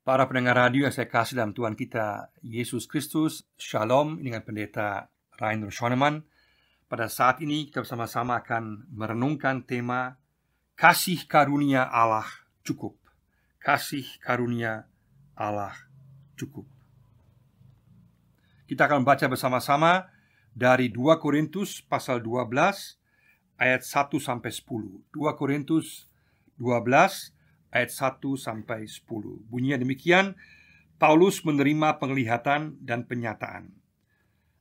Para pendengar radio yang saya kasih dalam Tuhan kita Yesus Kristus, Shalom dengan Pendeta Rainer Schoenemann. Pada saat ini kita bersama-sama akan merenungkan tema Kasih Karunia Allah Cukup. Kasih Karunia Allah Cukup. Kita akan membaca bersama-sama dari 2 Korintus pasal 12 ayat 1 sampai 10. 2 Korintus 12 ayat 1 sampai 10. Bunyinya demikian: Paulus menerima penglihatan dan penyataan.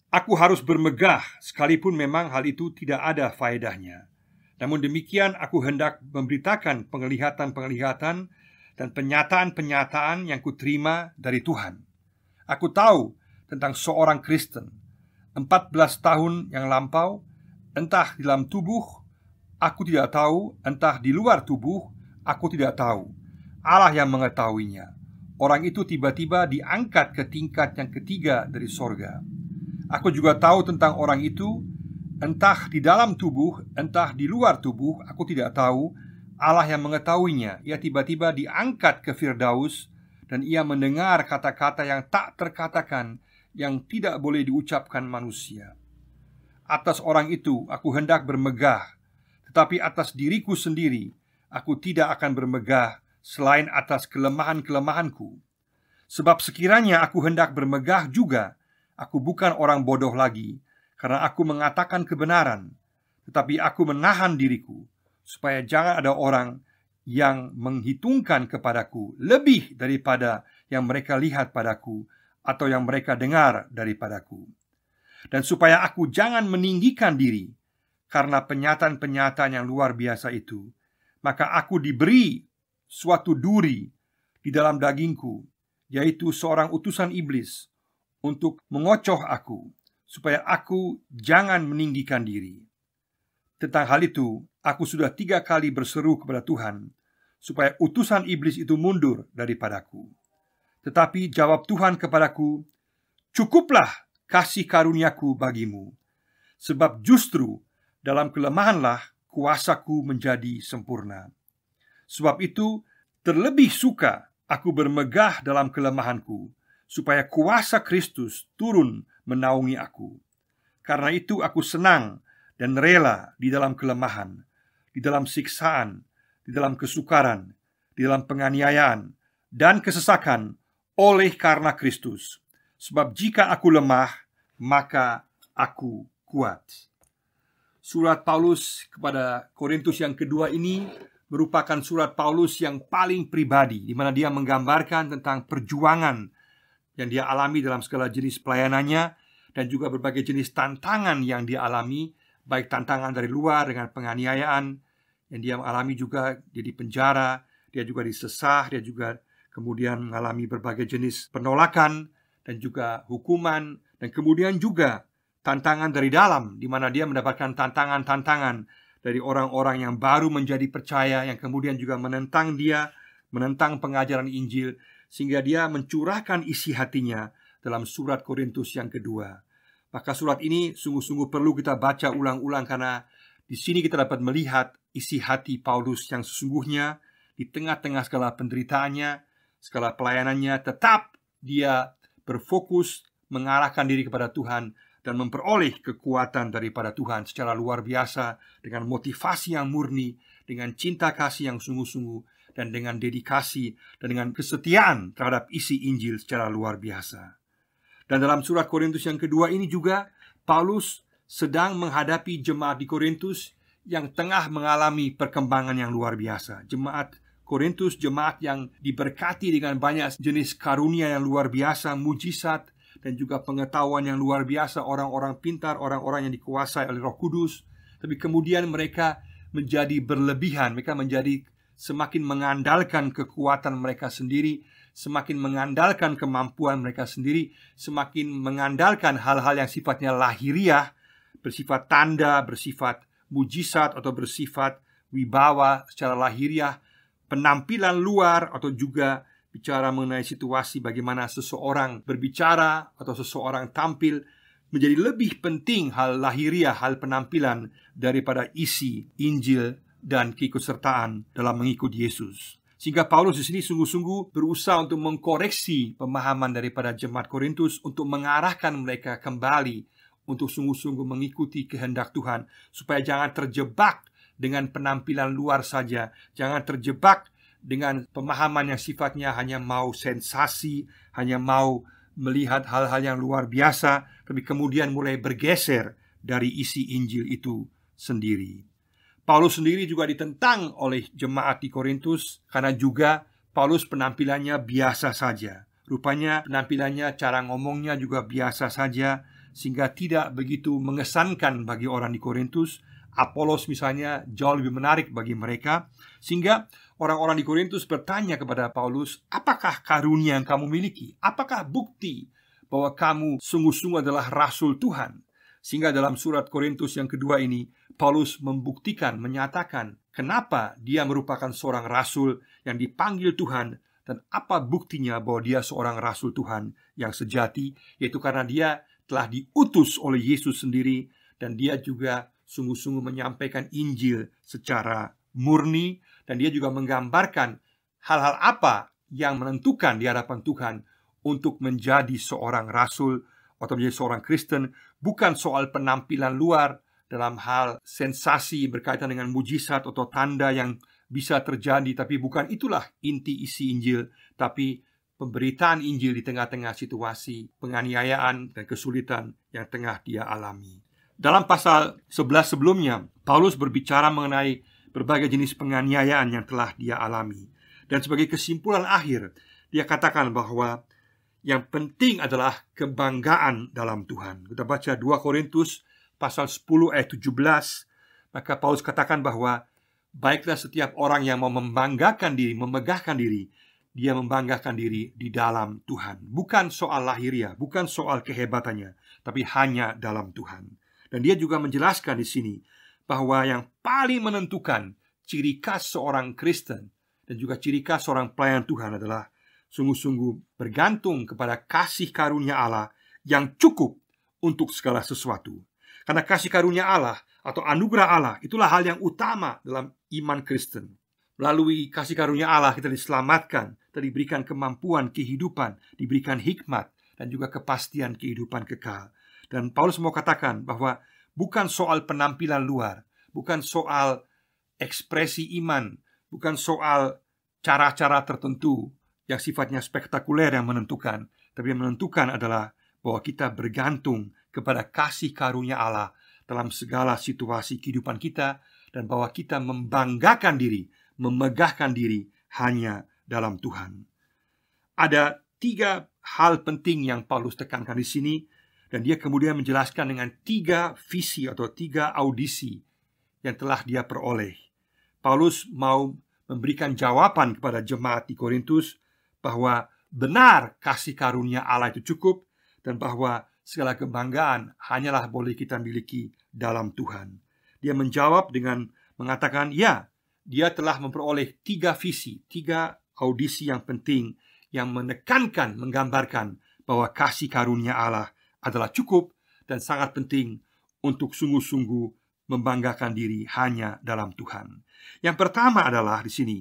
Aku harus bermegah sekalipun memang hal itu tidak ada faedahnya. Namun demikian aku hendak memberitakan penglihatan-penglihatan dan penyataan-penyataan yang kuterima dari Tuhan. Aku tahu tentang seorang Kristen 14 tahun yang lampau, entah di dalam tubuh aku tidak tahu, entah di luar tubuh aku tidak tahu. Allah yang mengetahuinya. Orang itu tiba-tiba diangkat ke tingkat yang ketiga dari sorga. Aku juga tahu tentang orang itu, entah di dalam tubuh, entah di luar tubuh, aku tidak tahu. Allah yang mengetahuinya. Ia tiba-tiba diangkat ke Firdaus, dan ia mendengar kata-kata yang tak terkatakan, yang tidak boleh diucapkan manusia. Atas orang itu aku hendak bermegah, tetapi atas diriku sendiri aku tidak akan bermegah selain atas kelemahan-kelemahanku. Sebab sekiranya aku hendak bermegah juga, aku bukan orang bodoh lagi, karena aku mengatakan kebenaran. Tetapi aku menahan diriku, supaya jangan ada orang yang menghitungkan kepadaku lebih daripada yang mereka lihat padaku, atau yang mereka dengar daripadaku. Dan supaya aku jangan meninggikan diri karena penyataan-penyataan yang luar biasa itu, maka aku diberi suatu duri di dalam dagingku, yaitu seorang utusan iblis, untuk mengocoh aku, supaya aku jangan meninggikan diri. Tentang hal itu, aku sudah 3 kali berseru kepada Tuhan, supaya utusan iblis itu mundur daripadaku. Tetapi jawab Tuhan kepadaku, "Cukuplah kasih karuniaku bagimu, sebab justru dalam kelemahanlah kuasaku menjadi sempurna. Sebab itu terlebih suka aku bermegah dalam kelemahanku, supaya kuasa Kristus turun menaungi aku. Karena itu aku senang dan rela di dalam kelemahan, di dalam siksaan, di dalam kesukaran, di dalam penganiayaan dan kesesakan oleh karena Kristus. Sebab jika aku lemah, maka aku kuat." Surat Paulus kepada Korintus yang kedua ini merupakan surat Paulus yang paling pribadi, di mana dia menggambarkan tentang perjuangan yang dia alami dalam segala jenis pelayanannya, dan juga berbagai jenis tantangan yang dia alami, baik tantangan dari luar dengan penganiayaan yang dia alami, juga dia di penjara, dia juga disesah, dia juga kemudian mengalami berbagai jenis penolakan dan juga hukuman, dan kemudian juga tantangan dari dalam, di mana dia mendapatkan tantangan-tantangan dari orang-orang yang baru menjadi percaya, yang kemudian juga menentang dia, menentang pengajaran Injil, sehingga dia mencurahkan isi hatinya dalam surat Korintus yang kedua. Maka surat ini sungguh-sungguh perlu kita baca ulang-ulang, karena di sini kita dapat melihat isi hati Paulus yang sesungguhnya. Di tengah-tengah segala penderitaannya, segala pelayanannya, tetap dia berfokus mengarahkan diri kepada Tuhan dan memperoleh kekuatan daripada Tuhan secara luar biasa, dengan motivasi yang murni, dengan cinta kasih yang sungguh-sungguh, dan dengan dedikasi dan dengan kesetiaan terhadap isi Injil secara luar biasa. Dan dalam surat Korintus yang kedua ini juga, Paulus sedang menghadapi jemaat di Korintus yang tengah mengalami perkembangan yang luar biasa. Jemaat Korintus, jemaat yang diberkati dengan banyak jenis karunia yang luar biasa, mujizat, dan juga pengetahuan yang luar biasa, orang-orang pintar, orang-orang yang dikuasai oleh Roh Kudus. Tapi kemudian mereka menjadi berlebihan, mereka menjadi semakin mengandalkan kekuatan mereka sendiri, semakin mengandalkan kemampuan mereka sendiri, semakin mengandalkan hal-hal yang sifatnya lahiriah, bersifat tanda, bersifat mujizat, atau bersifat wibawa secara lahiriah, penampilan luar, atau juga bicara mengenai situasi bagaimana seseorang berbicara atau seseorang tampil, menjadi lebih penting hal lahiriah, hal penampilan, daripada isi Injil dan keikutsertaan dalam mengikut Yesus. Sehingga Paulus di sini sungguh-sungguh berusaha untuk mengkoreksi pemahaman daripada jemaat Korintus untuk mengarahkan mereka kembali untuk sungguh-sungguh mengikuti kehendak Tuhan, supaya jangan terjebak dengan penampilan luar saja, jangan terjebak dengan pemahaman yang sifatnya hanya mau sensasi, hanya mau melihat hal-hal yang luar biasa, tapi kemudian mulai bergeser dari isi Injil itu sendiri. Paulus sendiri juga ditentang oleh jemaat di Korintus karena juga Paulus penampilannya biasa saja. Rupanya penampilannya, cara ngomongnya juga biasa saja, sehingga tidak begitu mengesankan bagi orang di Korintus. Apolos misalnya jauh lebih menarik bagi mereka, sehingga orang-orang di Korintus bertanya kepada Paulus, "Apakah karunia yang kamu miliki? Apakah bukti bahwa kamu sungguh-sungguh adalah rasul Tuhan?" Sehingga dalam surat Korintus yang kedua ini, Paulus membuktikan, menyatakan kenapa dia merupakan seorang rasul yang dipanggil Tuhan, dan apa buktinya bahwa dia seorang rasul Tuhan yang sejati, yaitu karena dia telah diutus oleh Yesus sendiri, dan dia juga sungguh-sungguh menyampaikan Injil secara murni, dan dia juga menggambarkan hal-hal apa yang menentukan di hadapan Tuhan untuk menjadi seorang rasul atau menjadi seorang Kristen. Bukan soal penampilan luar dalam hal sensasi berkaitan dengan mujizat atau tanda yang bisa terjadi, tapi bukan itulah inti isi Injil, tapi pemberitaan Injil di tengah-tengah situasi penganiayaan dan kesulitan yang tengah dia alami. Dalam pasal 11 sebelumnya, Paulus berbicara mengenai berbagai jenis penganiayaan yang telah dia alami. Dan sebagai kesimpulan akhir, dia katakan bahwa yang penting adalah kebanggaan dalam Tuhan. Kita baca 2 Korintus pasal 10 ayat 17. Maka Paulus katakan bahwa baiklah setiap orang yang mau membanggakan diri, memegahkan diri, dia membanggakan diri di dalam Tuhan. Bukan soal lahiriah, bukan soal kehebatannya, tapi hanya dalam Tuhan. Dan dia juga menjelaskan di sini bahwa yang paling menentukan ciri khas seorang Kristen dan juga ciri khas seorang pelayan Tuhan adalah sungguh-sungguh bergantung kepada kasih karunia Allah yang cukup untuk segala sesuatu. Karena kasih karunia Allah atau anugerah Allah itulah hal yang utama dalam iman Kristen. Melalui kasih karunia Allah kita diselamatkan, kita diberikan kemampuan kehidupan, diberikan hikmat, dan juga kepastian kehidupan kekal. Dan Paulus mau katakan bahwa bukan soal penampilan luar, bukan soal ekspresi iman, bukan soal cara-cara tertentu yang sifatnya spektakuler yang menentukan, tapi yang menentukan adalah bahwa kita bergantung kepada kasih karunia Allah dalam segala situasi kehidupan kita, dan bahwa kita membanggakan diri, memegahkan diri hanya dalam Tuhan. Ada 3 hal penting yang Paulus tekankan di sini, dan dia kemudian menjelaskan dengan 3 visi atau 3 audisi yang telah dia peroleh. Paulus mau memberikan jawaban kepada jemaat di Korintus bahwa benar kasih karunia Allah itu cukup, dan bahwa segala kebanggaan hanyalah boleh kita miliki dalam Tuhan. Dia menjawab dengan mengatakan, ya, dia telah memperoleh 3 visi, 3 audisi yang penting yang menekankan, menggambarkan bahwa kasih karunia Allah adalah cukup dan sangat penting untuk sungguh-sungguh membanggakan diri hanya dalam Tuhan. Yang pertama adalah di sini,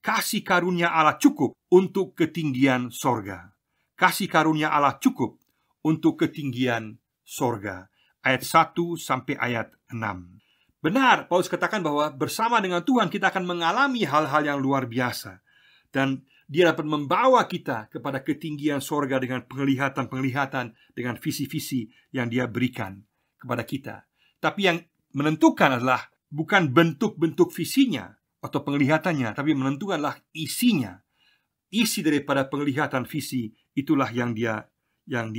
kasih karunia Allah cukup untuk ketinggian sorga. Kasih karunia Allah cukup untuk ketinggian sorga. Ayat 1 sampai ayat 6. Benar, Paulus katakan bahwa bersama dengan Tuhan kita akan mengalami hal-hal yang luar biasa, dan dia dapat membawa kita kepada ketinggian sorga dengan penglihatan-penglihatan, dengan visi-visi yang dia berikan kepada kita. Tapi yang menentukan adalah bukan bentuk-bentuk visinya atau penglihatannya, tapi menentukanlah isinya. Isi daripada penglihatan visi itulah yang dia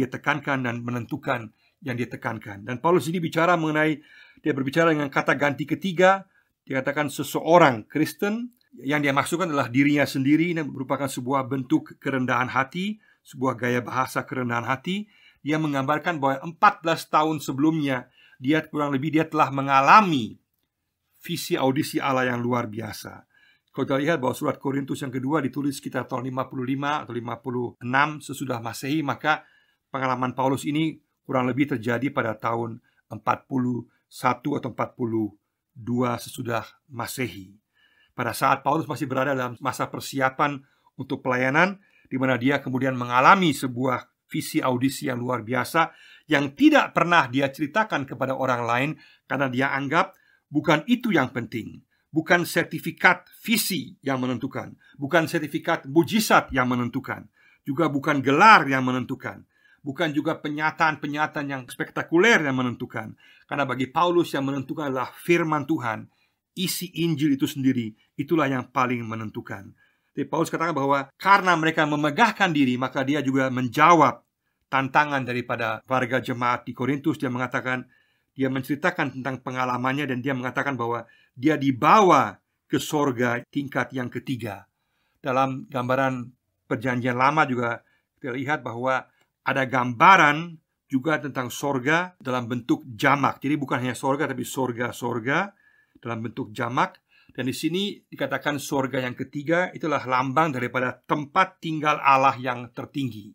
tekankan dan menentukan yang dia tekankan. Dan Paulus ini bicara mengenai, dia berbicara dengan kata ganti ketiga. Dia katakan seseorang Kristen, yang dia maksudkan adalah dirinya sendiri, dan merupakan sebuah bentuk kerendahan hati, sebuah gaya bahasa kerendahan hati. Dia menggambarkan bahwa 14 tahun sebelumnya dia kurang lebih telah mengalami visi audisi Allah yang luar biasa. Kalau kita lihat bahwa surat Korintus yang kedua ditulis sekitar tahun 55 atau 56 sesudah Masehi, maka pengalaman Paulus ini kurang lebih terjadi pada tahun 41 atau 42 sesudah Masehi. pada saat Paulus masih berada dalam masa persiapan untuk pelayanan, di mana dia kemudian mengalami sebuah visi audisi yang luar biasa yang tidak pernah dia ceritakan kepada orang lain, karena dia anggap bukan itu yang penting. Bukan sertifikat visi yang menentukan, bukan sertifikat mujizat yang menentukan, juga bukan gelar yang menentukan, bukan juga penyataan-penyataan yang spektakuler yang menentukan. Karena bagi Paulus yang menentukan adalah firman Tuhan, isi Injil itu sendiri, itulah yang paling menentukan. Jadi Paulus katakan bahwa karena mereka memegahkan diri, maka dia juga menjawab tantangan daripada warga jemaat di Korintus. Dia mengatakan, dia menceritakan tentang pengalamannya, dan dia mengatakan bahwa dia dibawa ke sorga tingkat yang ketiga. Dalam gambaran perjanjian lama juga kita lihat bahwa ada gambaran juga tentang sorga dalam bentuk jamak. Jadi bukan hanya sorga, tapi sorga-sorga dalam bentuk jamak. Dan di sini dikatakan sorga yang ketiga itulah lambang daripada tempat tinggal Allah yang tertinggi.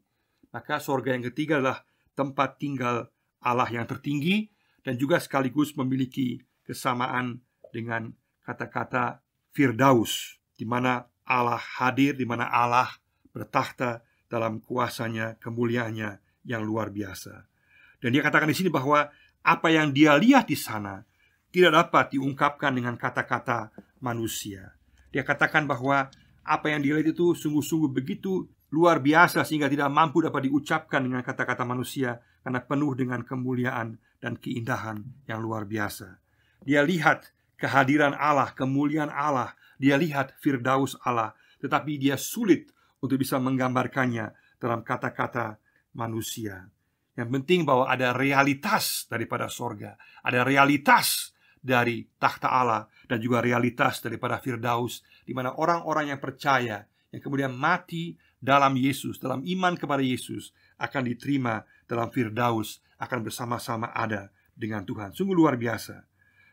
Maka sorga yang ketiga adalah tempat tinggal Allah yang tertinggi, dan juga sekaligus memiliki kesamaan dengan kata-kata Firdaus, di mana Allah hadir, di mana Allah bertakhta dalam kuasanya, kemuliaannya yang luar biasa. Dan dia katakan di sini bahwa apa yang dia lihat di sana tidak dapat diungkapkan dengan kata-kata manusia. Dia katakan bahwa apa yang dia lihat itu sungguh-sungguh begitu luar biasa sehingga tidak mampu dapat diucapkan dengan kata-kata manusia, karena penuh dengan kemuliaan dan keindahan yang luar biasa. Dia lihat kehadiran Allah, kemuliaan Allah. Dia lihat Firdaus Allah, tetapi dia sulit untuk bisa menggambarkannya dalam kata-kata manusia. Yang penting bahwa ada realitas daripada sorga, ada realitas dari takhta Allah, dan juga realitas daripada Firdaus, di mana orang-orang yang percaya, yang kemudian mati dalam Yesus, dalam iman kepada Yesus, akan diterima dalam Firdaus, akan bersama-sama ada dengan Tuhan. Sungguh luar biasa.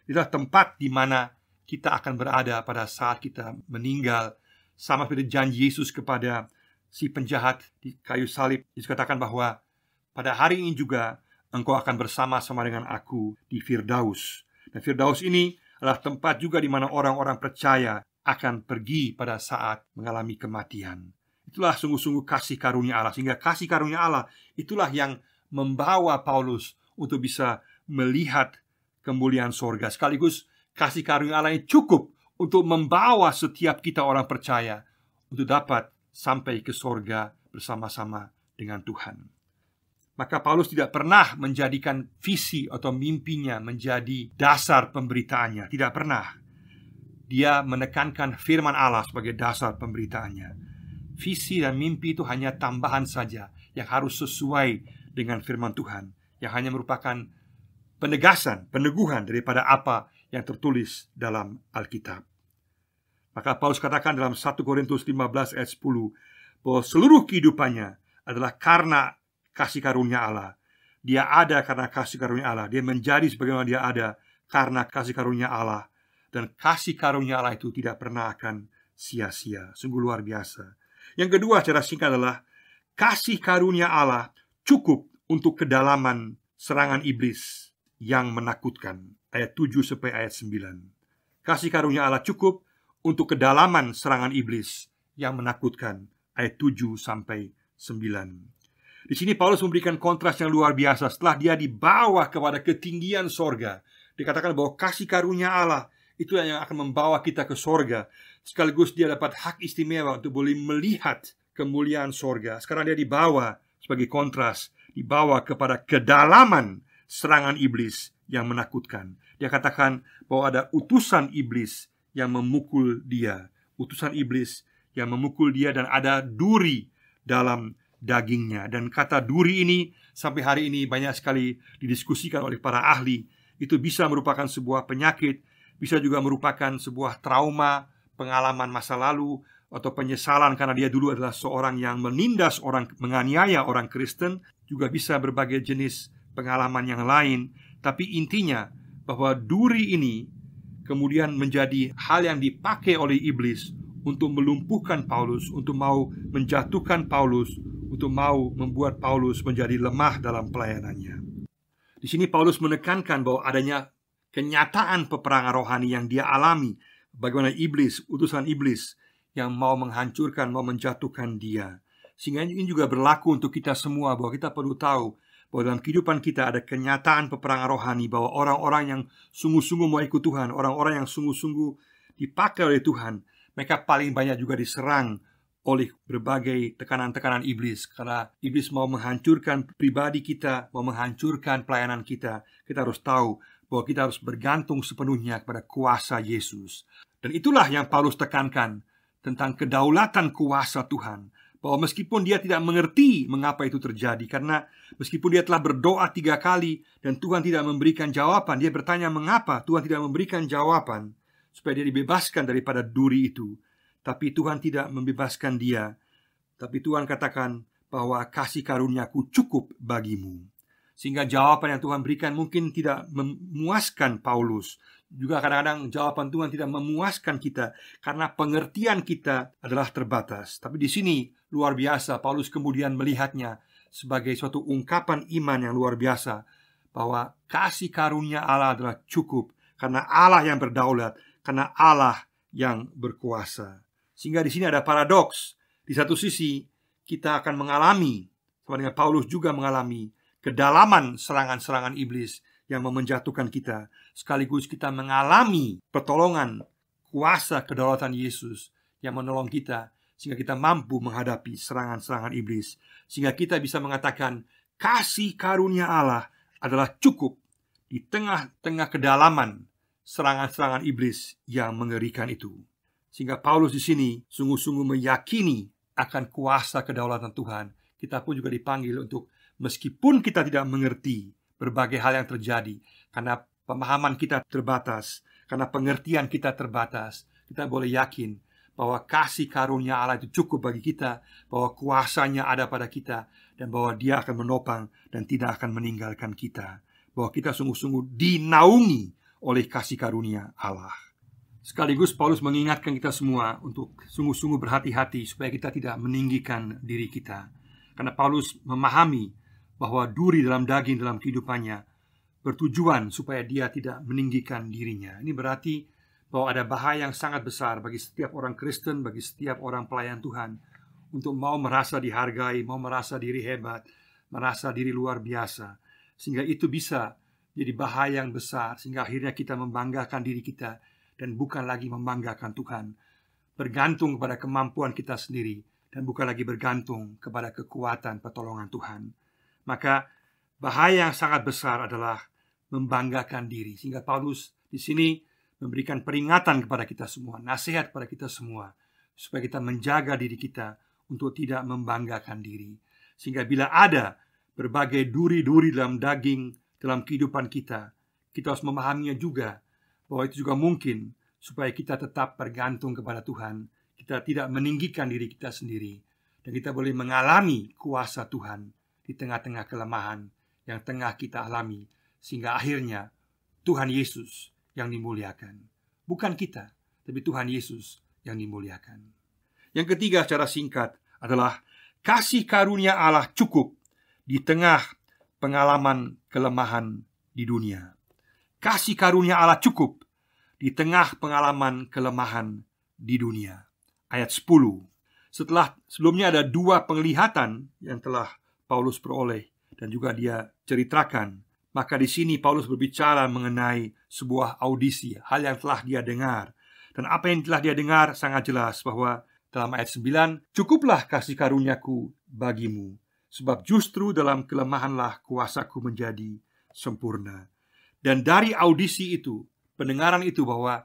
Itulah tempat di mana kita akan berada pada saat kita meninggal. Sama seperti janji Yesus kepada si penjahat di kayu salib. Yesus katakan bahwa pada hari ini juga engkau akan bersama-sama dengan aku di Firdaus. Dan Firdaus ini adalah tempat juga di mana orang-orang percaya akan pergi pada saat mengalami kematian. Itulah sungguh-sungguh kasih karunia Allah. Sehingga kasih karunia Allah itulah yang membawa Paulus untuk bisa melihat kemuliaan sorga. Sekaligus kasih karunia Allah yang cukup untuk membawa setiap kita orang percaya untuk dapat sampai ke sorga bersama-sama dengan Tuhan. Maka Paulus tidak pernah menjadikan visi atau mimpinya menjadi dasar pemberitaannya. Tidak pernah. Dia menekankan firman Allah sebagai dasar pemberitaannya. Visi dan mimpi itu hanya tambahan saja yang harus sesuai dengan firman Tuhan, yang hanya merupakan penegasan, peneguhan daripada apa yang tertulis dalam Alkitab. Maka Paulus katakan dalam 1 Korintus 15 ayat 10 bahwa seluruh kehidupannya adalah karena kasih karunia Allah. Dia ada karena kasih karunia Allah. Dia menjadi sebagaimana dia ada karena kasih karunia Allah. Dan kasih karunia Allah itu tidak pernah akan sia-sia. Sungguh luar biasa. Yang kedua secara singkat adalah kasih karunia Allah cukup untuk kedalaman serangan iblis yang menakutkan. Ayat 7 sampai ayat 9. Kasih karunia Allah cukup untuk kedalaman serangan iblis yang menakutkan. Ayat 7 sampai 9. Di sini Paulus memberikan kontras yang luar biasa. Setelah dia dibawa kepada ketinggian sorga, dikatakan bahwa kasih karunia Allah itu yang akan membawa kita ke sorga. Sekaligus dia dapat hak istimewa untuk boleh melihat kemuliaan sorga. Sekarang dia dibawa sebagai kontras, dibawa kepada kedalaman serangan iblis yang menakutkan. Dia katakan bahwa ada utusan iblis yang memukul dia. Utusan iblis yang memukul dia, dan ada duri dalam dagingnya. Dan kata duri ini sampai hari ini banyak sekali didiskusikan oleh para ahli. Itu bisa merupakan sebuah penyakit, bisa juga merupakan sebuah trauma, pengalaman masa lalu, atau penyesalan karena dia dulu adalah seorang yang menindas orang, menganiaya orang Kristen. Juga bisa berbagai jenis pengalaman yang lain. Tapi intinya bahwa duri ini kemudian menjadi hal yang dipakai oleh iblis untuk melumpuhkan Paulus, untuk mau menjatuhkan Paulus, untuk mau membuat Paulus menjadi lemah dalam pelayanannya. Di sini Paulus menekankan bahwa adanya kenyataan peperangan rohani yang dia alami bagaimana iblis, utusan iblis yang mau menghancurkan, mau menjatuhkan dia. Sehingga ini juga berlaku untuk kita semua, bahwa kita perlu tahu bahwa dalam kehidupan kita ada kenyataan peperangan rohani, bahwa orang-orang yang sungguh-sungguh mau ikut Tuhan, orang-orang yang sungguh-sungguh dipakai oleh Tuhan, mereka paling banyak juga diserang oleh berbagai tekanan-tekanan iblis. Karena iblis mau menghancurkan pribadi kita, mau menghancurkan pelayanan kita. Kita harus tahu bahwa kita harus bergantung sepenuhnya kepada kuasa Yesus. Dan itulah yang Paulus tekankan tentang kedaulatan kuasa Tuhan, bahwa meskipun dia tidak mengerti mengapa itu terjadi, karena meskipun dia telah berdoa 3 kali dan Tuhan tidak memberikan jawaban, dia bertanya mengapa Tuhan tidak memberikan jawaban supaya dia dibebaskan daripada duri itu. Tapi Tuhan tidak membebaskan dia. Tapi Tuhan katakan bahwa kasih karuniaku cukup bagimu. Sehingga jawaban yang Tuhan berikan mungkin tidak memuaskan Paulus. Juga kadang-kadang jawaban Tuhan tidak memuaskan kita karena pengertian kita adalah terbatas. Tapi di sini luar biasa, Paulus kemudian melihatnya sebagai suatu ungkapan iman yang luar biasa, bahwa kasih karunia Allah adalah cukup karena Allah yang berdaulat, karena Allah yang berkuasa. Sehingga di sini ada paradoks. Di satu sisi kita akan mengalami, sama dengan Paulus juga mengalami, kedalaman serangan-serangan iblis yang menjatuhkan kita. Sekaligus kita mengalami pertolongan, kuasa kedaulatan Yesus yang menolong kita, sehingga kita mampu menghadapi serangan-serangan iblis. Sehingga kita bisa mengatakan kasih karunia Allah adalah cukup di tengah-tengah kedalaman serangan-serangan iblis yang mengerikan itu. Sehingga Paulus di sini sungguh-sungguh meyakini akan kuasa kedaulatan Tuhan. Kita pun juga dipanggil untuk, meskipun kita tidak mengerti berbagai hal yang terjadi, karena pemahaman kita terbatas, karena pengertian kita terbatas, kita boleh yakin bahwa kasih karunia Allah itu cukup bagi kita, bahwa kuasanya ada pada kita, dan bahwa Dia akan menopang dan tidak akan meninggalkan kita, bahwa kita sungguh-sungguh dinaungi oleh kasih karunia Allah. Sekaligus Paulus mengingatkan kita semua untuk sungguh-sungguh berhati-hati supaya kita tidak meninggikan diri kita. Karena Paulus memahami bahwa duri dalam daging dalam kehidupannya bertujuan supaya dia tidak meninggikan dirinya. Ini berarti bahwa ada bahaya yang sangat besar bagi setiap orang Kristen, bagi setiap orang pelayan Tuhan, untuk mau merasa dihargai, mau merasa diri hebat, merasa diri luar biasa. Sehingga itu bisa jadi bahaya yang besar, sehingga akhirnya kita membanggakan diri kita dan bukan lagi membanggakan Tuhan, bergantung kepada kemampuan kita sendiri dan bukan lagi bergantung kepada kekuatan pertolongan Tuhan. Maka bahaya yang sangat besar adalah membanggakan diri. Sehingga Paulus di sini memberikan peringatan kepada kita semua, nasihat kepada kita semua, supaya kita menjaga diri kita untuk tidak membanggakan diri. Sehingga bila ada berbagai duri-duri dalam daging, dalam kehidupan kita, kita harus memahaminya juga, bahwa itu juga mungkin supaya kita tetap bergantung kepada Tuhan. Kita tidak meninggikan diri kita sendiri, dan kita boleh mengalami kuasa Tuhan di tengah-tengah kelemahan yang tengah kita alami, sehingga akhirnya Tuhan Yesus yang dimuliakan. Bukan kita, tapi Tuhan Yesus yang dimuliakan. Yang ketiga secara singkat adalah kasih karunia Allah cukup di tengah pengalaman kelemahan di dunia. Kasih karunia Allah cukup di tengah pengalaman kelemahan di dunia. Ayat 10. Sebelumnya ada 2 penglihatan yang telah Paulus peroleh dan juga dia ceritakan. Maka di sini Paulus berbicara mengenai sebuah audisi, hal yang telah dia dengar. Dan apa yang telah dia dengar sangat jelas, bahwa dalam ayat 9, cukuplah kasih karuniaku bagimu, sebab justru dalam kelemahanlah kuasaku menjadi sempurna. Dan dari audisi itu, pendengaran itu, bahwa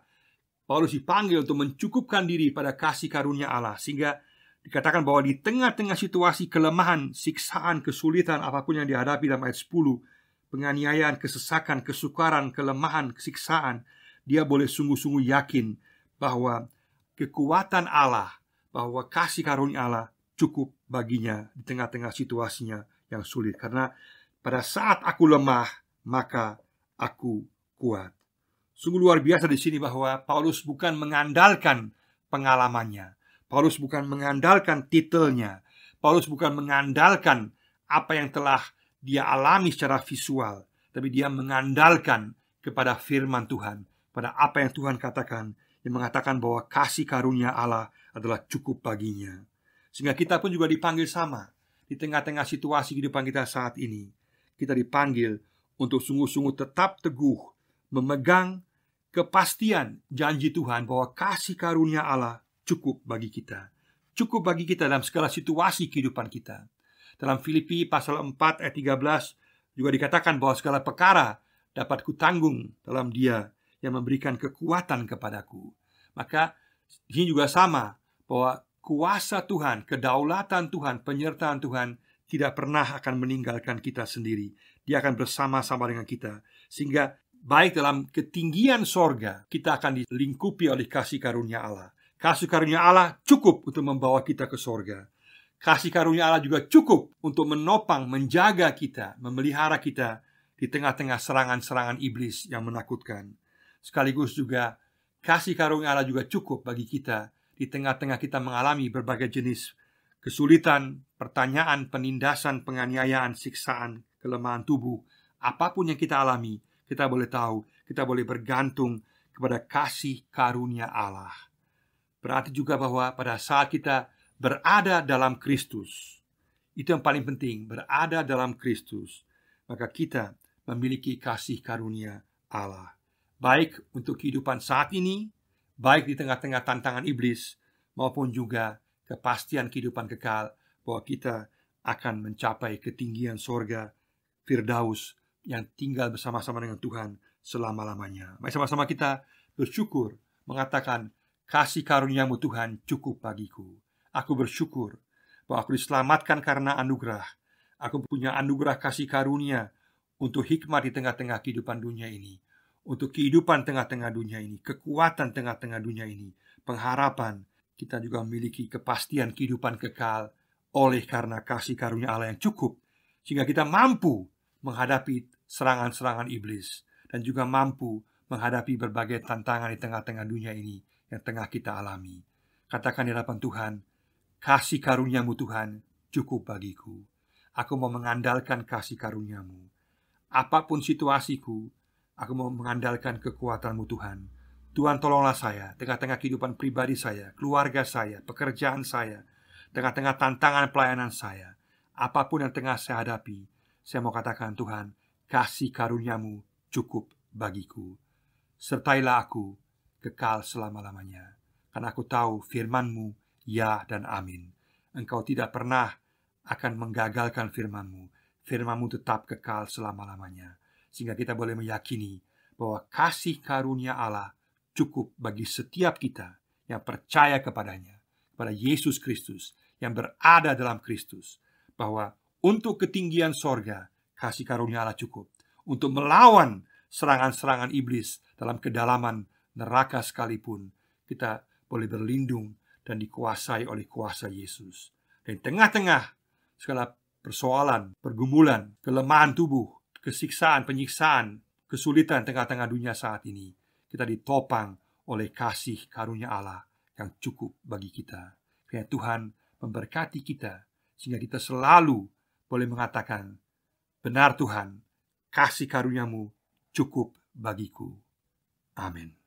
Paulus dipanggil untuk mencukupkan diri pada kasih karunia Allah, sehingga dikatakan bahwa di tengah-tengah situasi kelemahan, siksaan, kesulitan apapun yang dihadapi dalam ayat 10, penganiayaan, kesesakan, kesukaran, kelemahan, siksaan, dia boleh sungguh-sungguh yakin bahwa kekuatan Allah, bahwa kasih karunia Allah cukup baginya di tengah-tengah situasinya yang sulit. Karena pada saat aku lemah, maka aku kuat. Sungguh luar biasa di sini bahwa Paulus bukan mengandalkan pengalamannya. Paulus bukan mengandalkan titelnya. Paulus bukan mengandalkan apa yang telah dia alami secara visual, tapi dia mengandalkan kepada firman Tuhan, pada apa yang Tuhan katakan, yang mengatakan bahwa kasih karunia Allah adalah cukup baginya. Sehingga kita pun juga dipanggil sama. Di tengah-tengah situasi kehidupan kita saat ini, kita dipanggil untuk sungguh-sungguh tetap teguh memegang kepastian janji Tuhan bahwa kasih karunia Allah cukup bagi kita. Cukup bagi kita dalam segala situasi kehidupan kita. Dalam Filipi pasal 4 ayat 13 juga dikatakan bahwa segala perkara dapat kutanggung dalam Dia yang memberikan kekuatan kepadaku. Maka ini juga sama, bahwa kuasa Tuhan, kedaulatan Tuhan, penyertaan Tuhan tidak pernah akan meninggalkan kita sendiri. Dia akan bersama-sama dengan kita. Sehingga baik dalam ketinggian sorga, kita akan dilingkupi oleh kasih karunia Allah. Kasih karunia Allah cukup untuk membawa kita ke sorga. Kasih karunia Allah juga cukup untuk menopang, menjaga kita, memelihara kita di tengah-tengah serangan-serangan iblis yang menakutkan. Sekaligus juga kasih karunia Allah juga cukup bagi kita di tengah-tengah kita mengalami berbagai jenis kesulitan, pertanyaan, penindasan, penganiayaan, siksaan, kelemahan tubuh. Apapun yang kita alami, kita boleh tahu, kita boleh bergantung kepada kasih karunia Allah. Berarti juga bahwa pada saat kita berada dalam Kristus, itu yang paling penting, berada dalam Kristus, maka kita memiliki kasih karunia Allah. Baik untuk kehidupan saat ini, baik di tengah-tengah tantangan iblis, maupun juga kepastian kehidupan kekal bahwa kita akan mencapai ketinggian sorga Firdaus yang tinggal bersama-sama dengan Tuhan selama-lamanya. Mari sama-sama kita bersyukur, mengatakan, kasih karuniamu Tuhan cukup bagiku. Aku bersyukur bahwa aku diselamatkan karena anugerah. Aku punya anugerah kasih karunia untuk hikmat di tengah-tengah kehidupan dunia ini, untuk kehidupan tengah-tengah dunia ini, kekuatan tengah-tengah dunia ini, pengharapan. Kita juga memiliki kepastian kehidupan kekal oleh karena kasih karunia Allah yang cukup, sehingga kita mampu menghadapi serangan-serangan iblis dan juga mampu menghadapi berbagai tantangan di tengah-tengah dunia ini yang tengah kita alami. Katakan di hadapan Tuhan, kasih karuniamu Tuhan cukup bagiku. Aku mau mengandalkan kasih karuniamu. Apapun situasiku, aku mau mengandalkan kekuatanmu Tuhan. Tuhan, tolonglah saya tengah-tengah kehidupan pribadi saya, keluarga saya, pekerjaan saya, tengah-tengah tantangan pelayanan saya. Apapun yang tengah saya hadapi, saya mau katakan, Tuhan, kasih karuniamu cukup bagiku. Sertailah aku kekal selama-lamanya. Karena aku tahu firman-Mu ya dan amin. Engkau tidak pernah akan menggagalkan firman-Mu. Firman-Mu tetap kekal selama-lamanya. Sehingga kita boleh meyakini bahwa kasih karunia Allah cukup bagi setiap kita yang percaya kepadanya, kepada Yesus Kristus, yang berada dalam Kristus. Bahwa untuk ketinggian sorga, kasih karunia Allah cukup. Untuk melawan serangan-serangan iblis dalam kedalaman neraka sekalipun, kita boleh berlindung dan dikuasai oleh kuasa Yesus. Dan tengah-tengah segala persoalan, pergumulan, kelemahan tubuh, kesiksaan, penyiksaan, kesulitan tengah-tengah dunia saat ini, kita ditopang oleh kasih karunia Allah yang cukup bagi kita. Kiranya Tuhan memberkati kita, sehingga kita selalu boleh mengatakan, benar Tuhan, kasih karuniamu cukup bagiku. Amin.